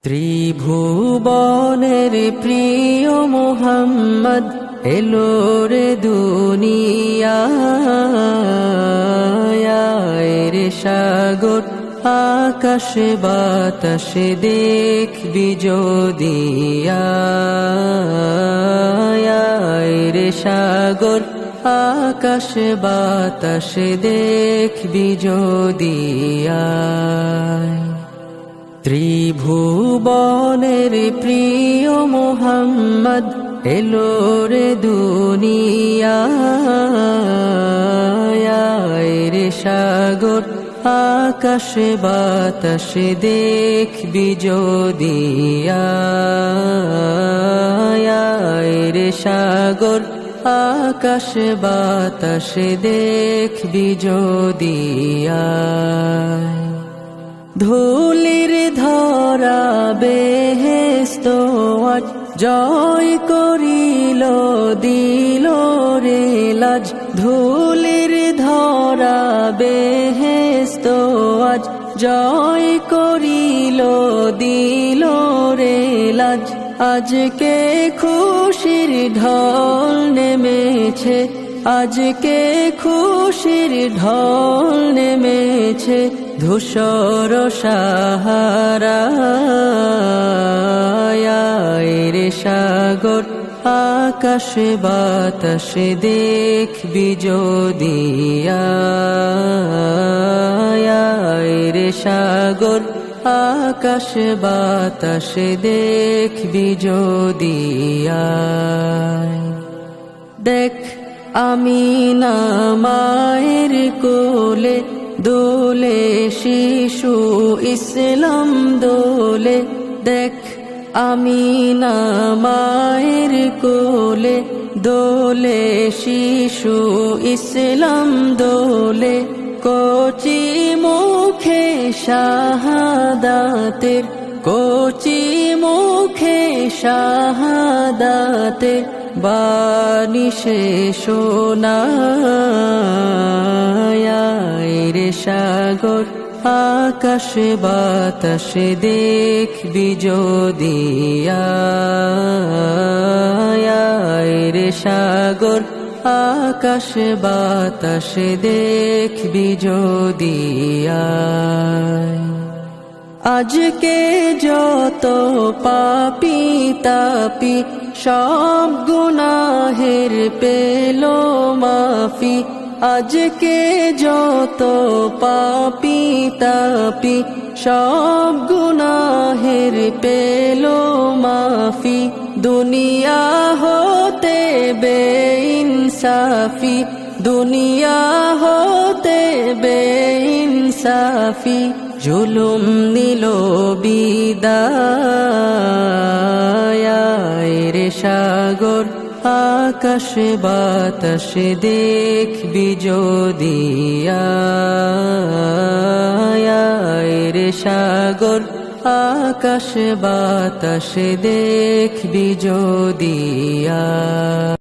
ত্রিভুবনের প্রিয় মোহাম্মদ এলো রে দুনিয়ায় রে সাগর আকাশে বাতাসে দেখবি যদি রে সাগর আকাশে বাতাসে দেখবি যদি ত্রিভুবনের প্রিয় মোহাম্মদ এলো রে দুনিয়ায় রে সাগর আকাশে বাতাসে দেখবি যদি রে সাগর আকাশে বাতাসে দেখবি যদি ধুলির ধরা বেহেশত আজ জয় করিল দিল রে লাজ ধুলির ধরা বেহেশত আজ জয় করিল দিল রে লাজ আজকে খুশির ঢল নেমেছে আজকে খুশির ঢল নেমেছে ধূসর সাহারায় রে সাগর আকাশে বাতাসে দেখবি যদি রে সাগর আকাশে বাতাসে দেখবি যদি দেখ আমি না মায়ের কোলে দোলে শিশু ইসলাম দোলে দেখ আমি না মায়ের কোলে দোলে শিশু ইসলাম দোলে কচি মুখে শাহাদাতের কচি মুখে শাহাদাতের বাণী সে শোনায় রে সাগর আকাশে বাতাসে দেখবি যদি রে সাগর আকাশে বাতাসে দেখবি যদি আজকে যত পাপী তাপি সব গুনাহের পেল মাফি আজকে যত পাপী তাপি সব গুনাহের পেল মাফি দুনিয়া হতে বেইনসাফি দুনিয়া হতে বেইনসাফি জুলুম নিল বিদায় রে সাগর আকাশে বাতাসে দেখবি যদি রে সাগর আকাশে বাতাসে দেখবি যদি